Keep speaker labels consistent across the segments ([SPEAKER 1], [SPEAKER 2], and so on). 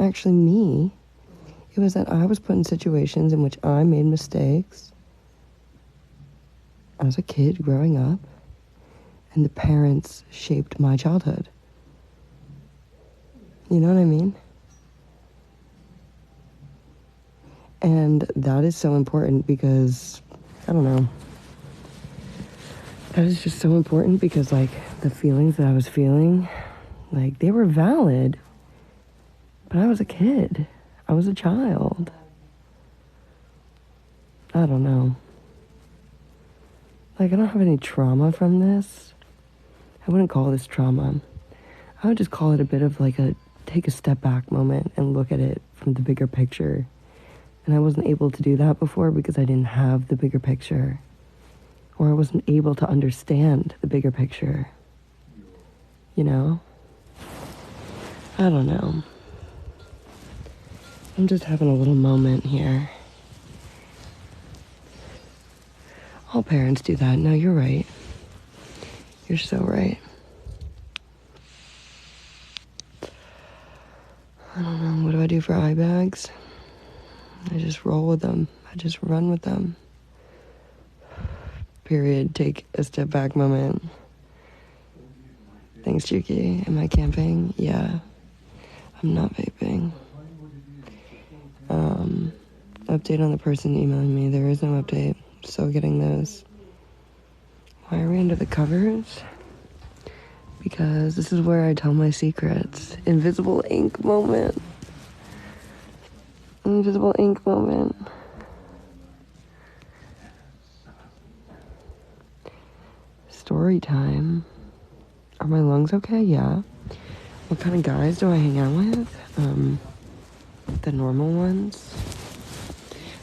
[SPEAKER 1] actually me. It was that I was put in situations in which I made mistakes as a kid growing up, and the parents shaped my childhood. You know what I mean? And that is so important because, I don't know, that is just so important because, like, the feelings that I was feeling, like, they were valid, but I was a kid. I was a child. I don't know. Like, I don't have any trauma from this. I wouldn't call this trauma. I would just call it a bit of, like, a take a step back moment and look at it from the bigger picture. And I wasn't able to do that before because I didn't have the bigger picture. Or I wasn't able to understand the bigger picture. You know? I don't know. I'm just having a little moment here. All parents do that. No, you're right. You're so right. I don't know. What do I do for eye bags? I just roll with them. I just run with them. Period. Take a step back moment. Thanks, Juki. Am I camping? Yeah. I'm not vaping. Update on the person emailing me. There is no update. Still getting those. Why are we under the covers? Because this is where I tell my secrets. Invisible ink moment. Invisible ink moment. Story time. Are my lungs okay? Yeah. What kind of guys do I hang out with? The normal ones.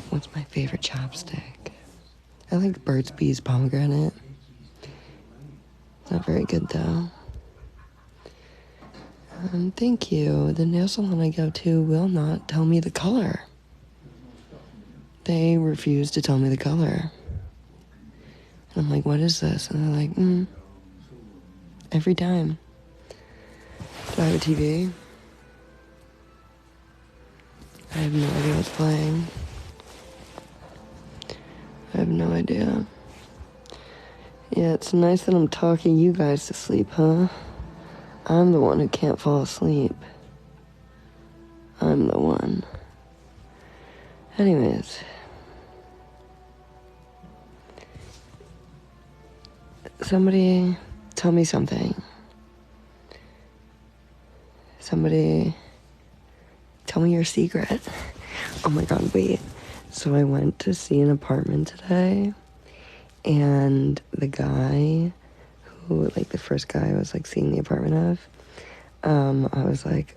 [SPEAKER 1] What's my favorite chapstick? I like Burt's Bees pomegranate. It's not very good though. Thank you. The nail salon I go to will not tell me the color. They refuse to tell me the color. And I'm like, what is this? And they're like, every time. Do I have a TV? I have no idea what's playing. I have no idea. Yeah, it's nice that I'm talking you guys to sleep, huh? I'm the one who can't fall asleep. I'm the one. Anyways. Somebody tell me something. Somebody tell me your secret. Oh my god, wait. So I went to see an apartment today, and the guy who, like, the first guy I was, like, seeing the apartment of, I was like,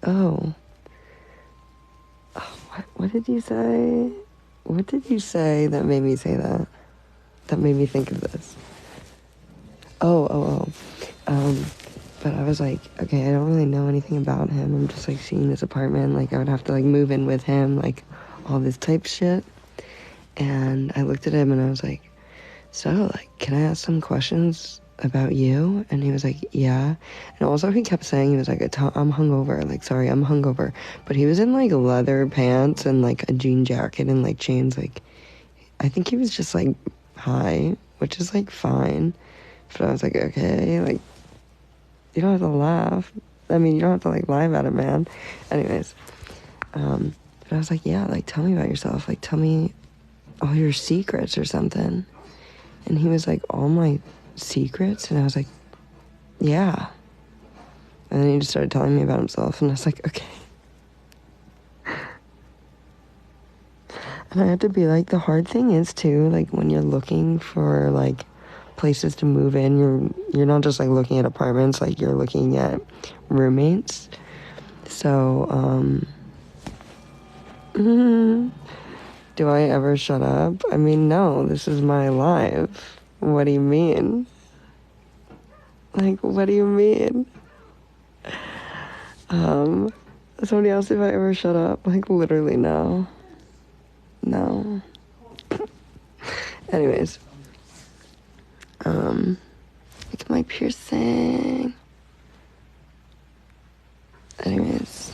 [SPEAKER 1] what did you say? What did you say that made me say that? That made me think of this? But I was like, okay, I don't really know anything about him. I'm just, like, seeing this apartment. Like, I would have to, like, move in with him, like, all this type shit. And I looked at him and I was like, so, like, can I ask some questions about you? And he was like, yeah. And also he kept saying, he was like, I'm hungover. Like, sorry, I'm hungover. But he was in, like, leather pants and, like, a jean jacket and, like, chains. Like, I think he was just, like, high, which is, like, fine. But I was like, okay, like, you don't have to laugh. I mean, you don't have to, like, lie about it, man. Anyways, but I was like, yeah, like, tell me about yourself. Like, tell me all your secrets or something. And he was like, all my secrets? And I was like, yeah. And then he just started telling me about himself, and I was like, okay. And I had to be like, the hard thing is, too, like, when you're looking for, like, places to move in, you're not just, like, looking at apartments, like, you're looking at roommates. So, do I ever shut up? I mean, no, this is my life. What do you mean? Like, what do you mean? Somebody else, if I ever shut up? Like, literally, no. No. Anyways. Look at my piercing. Anyways.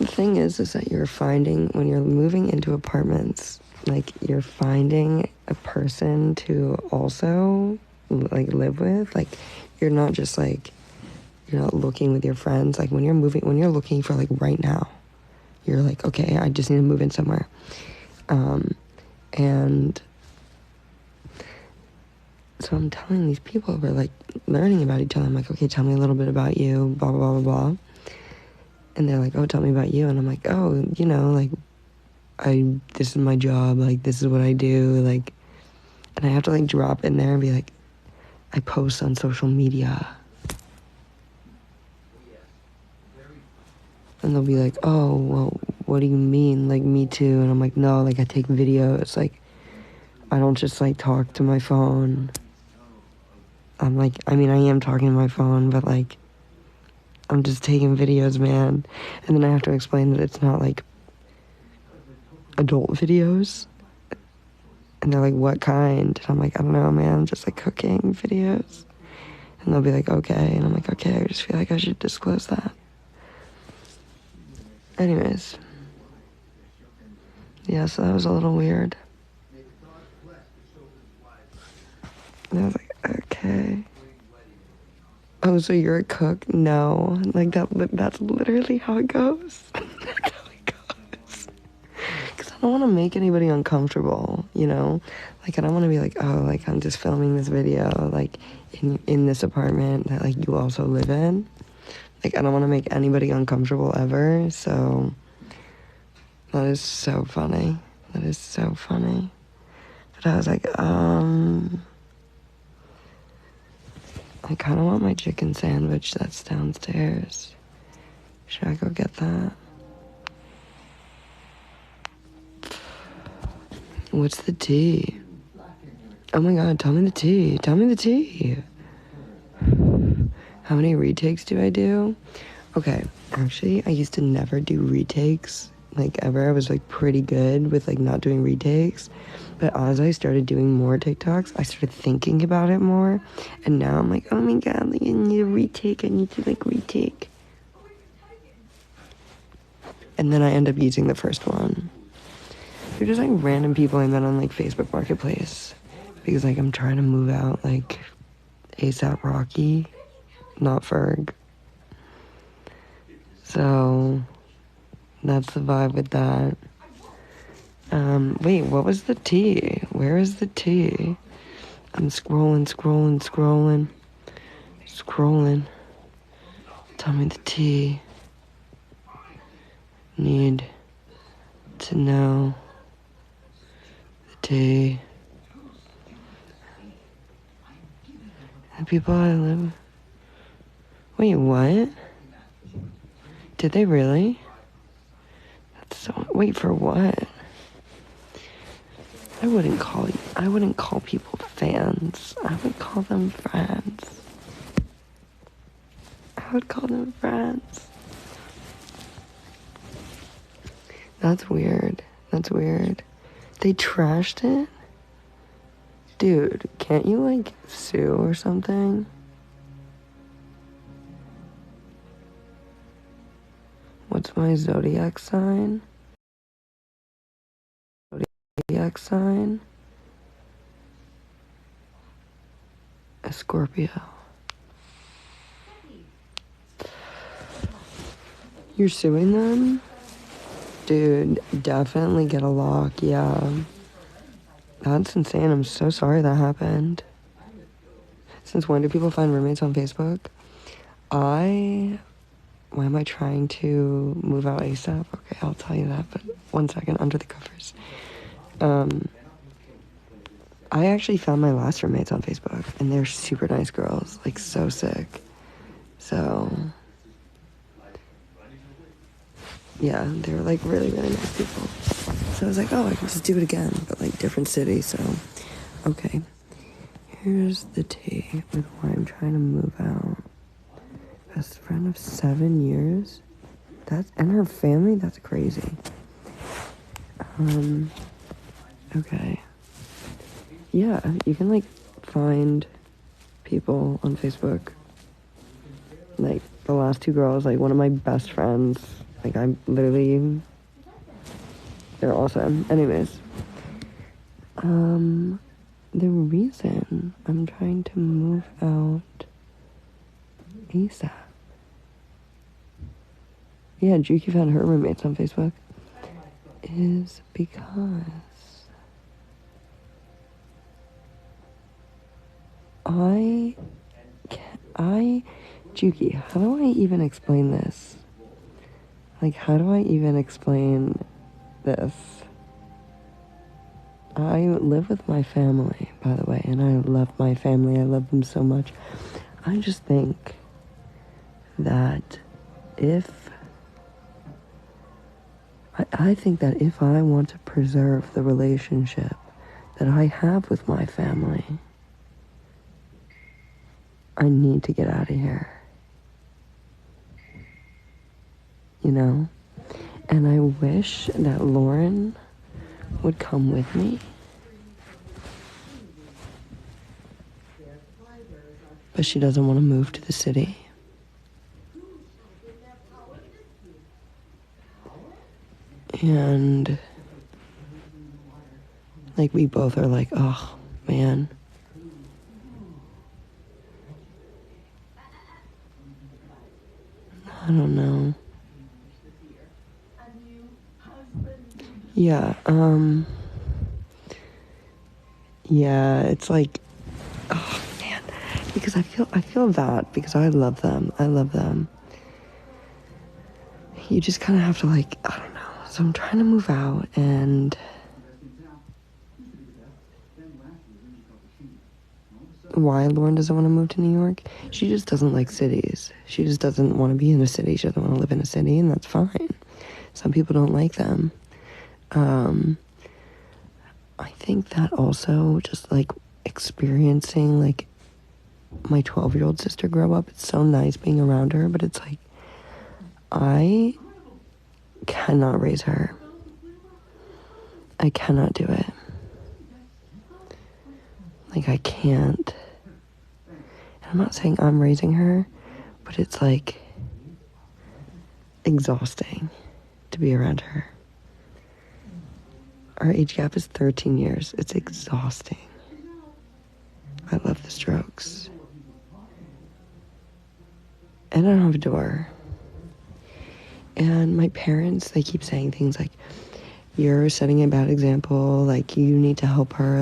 [SPEAKER 1] thing is that when you're moving into apartments, like, you're finding a person to also, like, live with. Like, you're not just, like, you're not looking with your friends. Like, when you're looking for, like, right now, you're like, okay, I just need to move in somewhere. And so I'm telling these people, we're, like, learning about each other. I'm like, okay, tell me a little bit about you, blah, blah, blah, blah, blah. And they're like, oh, tell me about you. And I'm like, oh, you know, like, this is my job, like, this is what I do, like, and I have to, like, drop in there and be like, I post on social media. And they'll be like, oh, well, what do you mean, like, me too? And I'm like, no, like, I take videos, like, I don't just, like, talk to my phone. I'm like, I mean, I am talking to my phone, but, like, I'm just taking videos, man. And then I have to explain that it's not, like, adult videos. And they're like, what kind? And I'm like, I don't know, man, just, like, cooking videos. And they'll be like, okay. And I'm like, okay, I just feel like I should disclose that. Anyways. Yeah, so that was a little weird. And I was like, okay. Oh, so you're a cook? No. Like, that's literally how it goes. That's how it goes. Because I don't want to make anybody uncomfortable, you know? Like, I don't want to be like, oh, like, I'm just filming this video, like, in this apartment that, like, you also live in. Like, I don't want to make anybody uncomfortable ever, so that is so funny. That is so funny. But I was like, I kind of want my chicken sandwich that's downstairs. Should I go get that? What's the tea? Oh my god, tell me the tea. Tell me the tea. How many retakes do I do? Okay, actually, I used to never do retakes, like, ever. I was, like, pretty good with, like, not doing retakes. But as I started doing more TikToks, I started thinking about it more. And now I'm like, oh my god, like, I need a retake. I need to, like, retake. And then I end up using the first one. They're just, like, random people I met on, like, Facebook Marketplace. Because, like, I'm trying to move out, like, ASAP Rocky, not Ferg. So, that's the vibe with that. Wait, what was the tea? Where is the tea? I'm scrolling. Tell me the tea. Need to know the tea. The people I live. Wait, what? Did they really? That's so. Wait, for what? I wouldn't call people fans. I would call them friends. That's weird. They trashed it? Dude, can't you, like, sue or something? What's my zodiac sign? A Scorpio. You're suing them? Dude, definitely get a lock, yeah. That's insane. I'm so sorry that happened. Since when do people find roommates on Facebook? Why am I trying to move out ASAP? Okay, I'll tell you that, but 1 second, under the covers. I actually found my last roommates on Facebook, and they're super nice girls, like, so sick. So, yeah, they were, like, really, really nice people. So I was like, oh, I can just do it again, but, like, different city, so, okay. Here's the tea with why I'm trying to move out. Best friend of 7 years? And her family? That's crazy. Okay. Yeah, you can, like, find people on Facebook, like, the last two girls, like one of my best friends. Like I'm literally, they're awesome. Anyways, the reason I'm trying to move out ASAP. Yeah, Juki found her roommates on Facebook. Is because Juki, how do I even explain this? Like, how do I even explain this? I live with my family, by the way, and I love my family. I love them so much. I just think that I think that if I want to preserve the relationship that I have with my family, I need to get out of here. You know? And I wish that Lauren would come with me. But she doesn't want to move to the city. And like we both are like, oh man. I don't know. Yeah, yeah, it's like, oh man, because I feel that because I love them. I love them. You just kind of have to like, I don't know. So I'm trying to move out, and why Lauren doesn't want to move to New York? She just doesn't like cities. She just doesn't want to be in a city. She doesn't want to live in a city, and that's fine. Some people don't like them. I think that also just like experiencing like my 12-year-old sister grow up, it's so nice being around her, but it's like I cannot raise her. I cannot do it. Like I can't. And I'm not saying I'm raising her, but it's like exhausting to be around her. Our age gap is 13 years. It's exhausting. I love the Strokes. And I don't have a door. And my parents, they keep saying things like, you're setting a bad example, like you need to help her.